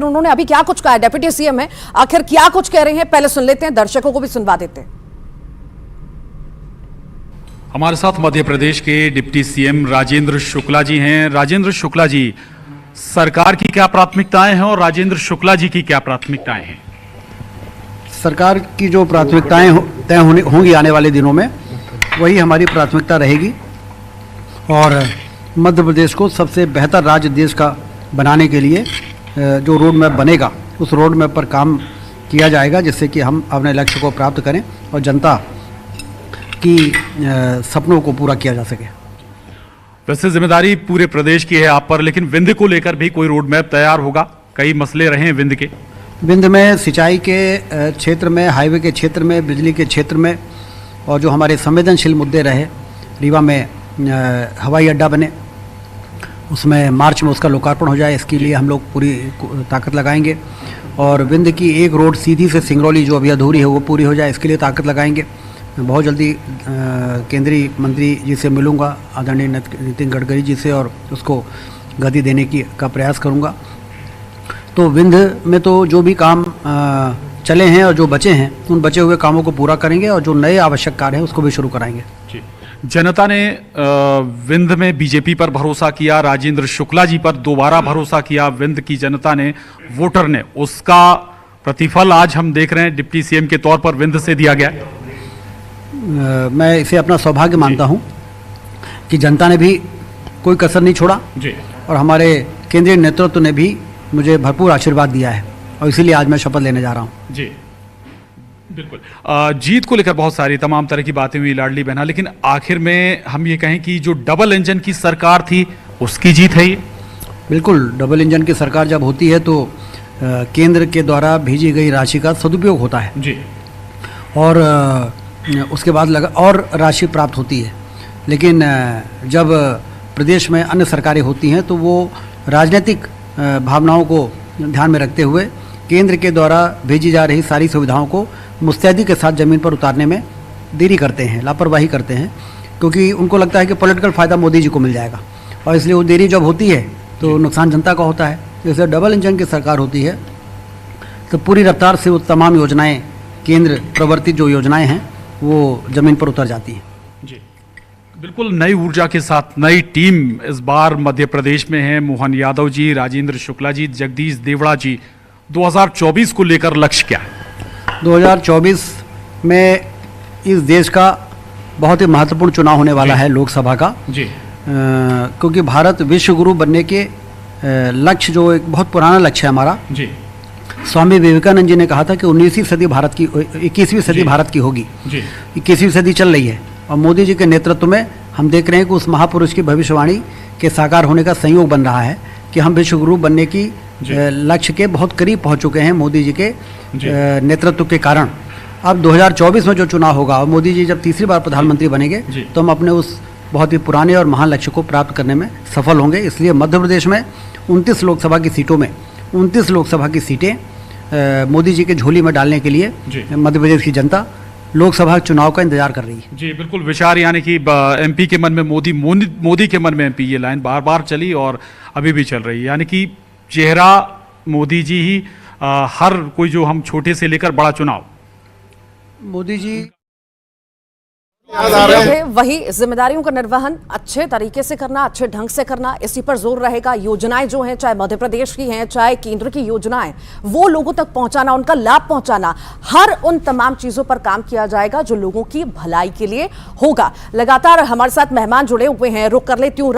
उन्होंने अभी क्या कुछ कहा है, डिप्टी सीएम है, आखिर क्या कुछ कह रहे हैं, पहले सुन लेते हैं, दर्शकों को भी सुनवा देते हैं। हमारे साथ मध्य प्रदेश के डिप्टी सीएम राजेंद्र शुक्ला जी हैं। राजेंद्र शुक्ला जी, सरकार की क्या प्राथमिकताएं हैं और राजेंद्र शुक्ला जी की क्या प्राथमिकताएं हैं? सरकार की जो प्राथमिकताएं तय होंगी आने वाले दिनों में, वही हमारी प्राथमिकता रहेगी और मध्य प्रदेश को सबसे बेहतर राज्य देश का बनाने के लिए जो रोड मैप बनेगा, उस रोड मैप पर काम किया जाएगा, जिससे कि हम अपने लक्ष्य को प्राप्त करें और जनता की सपनों को पूरा किया जा सके। वैसे जिम्मेदारी पूरे प्रदेश की है आप पर, लेकिन विंध्य को लेकर भी कोई रोड मैप तैयार होगा? कई मसले रहे हैं विंध्य के। विंध्य में सिंचाई के क्षेत्र में, हाईवे के क्षेत्र में, बिजली के क्षेत्र में, और जो हमारे संवेदनशील मुद्दे रहे, रीवा में हवाई अड्डा बने, उसमें मार्च में उसका लोकार्पण हो जाए, इसके लिए हम लोग पूरी ताकत लगाएंगे। और विंध्य की एक रोड सीधी से सिंगरौली जो अभी अधूरी है वो पूरी हो जाए, इसके लिए ताकत लगाएंगे। बहुत जल्दी केंद्रीय मंत्री जी से मिलूंगा, आदरणीय नितिन गडकरी जी से, और उसको गति देने का प्रयास करूंगा। तो विंध्य में तो जो भी काम चले हैं और जो बचे हैं, उन बचे हुए कामों को पूरा करेंगे और जो नए आवश्यक कार्य हैं उसको भी शुरू कराएंगे। जी। जनता ने विंध्य में बीजेपी पर भरोसा किया, राजेंद्र शुक्ला जी पर दोबारा भरोसा किया विंध्य की जनता ने, वोटर ने, उसका प्रतिफल आज हम देख रहे हैं डिप्टी सीएम के तौर पर विंध्य से दिया गया। मैं इसे अपना सौभाग्य मानता हूं कि जनता ने भी कोई कसर नहीं छोड़ा जी, और हमारे केंद्रीय नेतृत्व ने भी मुझे भरपूर आशीर्वाद दिया है, और इसीलिए आज मैं शपथ लेने जा रहा हूं। जी बिल्कुल। जीत को लेकर बहुत सारी तमाम तरह की बातें हुई, लाडली बहना, लेकिन आखिर में हम ये कहें कि जो डबल इंजन की सरकार थी उसकी जीत है ये? बिल्कुल, डबल इंजन की सरकार जब होती है तो केंद्र के द्वारा भेजी गई राशि का सदुपयोग होता है जी, और उसके बाद और राशि प्राप्त होती है। लेकिन जब प्रदेश में अन्य सरकारें होती हैं तो वो राजनीतिक भावनाओं को ध्यान में रखते हुए केंद्र के द्वारा भेजी जा रही सारी सुविधाओं को मुस्तैदी के साथ ज़मीन पर उतारने में देरी करते हैं, लापरवाही करते हैं, क्योंकि उनको लगता है कि पॉलिटिकल फ़ायदा मोदी जी को मिल जाएगा, और इसलिए वो देरी जब होती है तो नुकसान जनता का होता है। जैसे डबल इंजन की सरकार होती है तो पूरी रफ्तार से वो तमाम योजनाएं, केंद्र प्रवर्तित जो योजनाएं हैं, वो ज़मीन पर उतर जाती हैं। जी बिल्कुल। नई ऊर्जा के साथ नई टीम इस बार मध्य प्रदेश में है। मोहन यादव जी, राजेंद्र शुक्ला जी, जगदीश देवड़ा जी, 2024 को लेकर लक्ष्य क्या है? 2024 में इस देश का बहुत ही महत्वपूर्ण चुनाव होने वाला है, लोकसभा का जी, क्योंकि भारत विश्व गुरु बनने के लक्ष्य, जो एक बहुत पुराना लक्ष्य है हमारा, जी, स्वामी विवेकानंद जी ने कहा था कि 19वीं सदी भारत की, 21वीं सदी भारत की होगी। 21वीं सदी चल रही है और मोदी जी के नेतृत्व में हम देख रहे हैं कि उस महापुरुष की भविष्यवाणी के साकार होने का संयोग बन रहा है कि हम विश्व गुरु बनने की लक्ष्य के बहुत करीब पहुंच चुके हैं मोदी जी के नेतृत्व के कारण। अब 2024 में जो चुनाव होगा और मोदी जी जब तीसरी बार प्रधानमंत्री बनेंगे तो हम अपने उस बहुत ही पुराने और महान लक्ष्य को प्राप्त करने में सफल होंगे। इसलिए मध्य प्रदेश में 29 लोकसभा की सीटों में 29 लोकसभा की सीटें मोदी जी के झोली में डालने के लिए मध्य प्रदेश की जनता लोकसभा चुनाव का इंतजार कर रही है। जी बिल्कुल। विचार यानी कि एमपी के मन में मोदी, मोदी के मन में एमपी, ये लाइन बार बार चली और अभी भी चल रही है, यानी कि चेहरा मोदी जी ही, हर कोई, जो हम छोटे से लेकर बड़ा चुनाव मोदी जी वही जिम्मेदारियों का निर्वहन अच्छे तरीके से करना, अच्छे ढंग से करना, इसी पर जोर रहेगा। योजनाएं जो हैं, चाहे मध्य प्रदेश की हैं, चाहे केंद्र की योजनाएं, वो लोगों तक पहुंचाना, उनका लाभ पहुंचाना, हर उन तमाम चीजों पर काम किया जाएगा जो लोगों की भलाई के लिए होगा। लगातार हमारे साथ मेहमान जुड़े हुए हैं, रुक कर लेती हूं।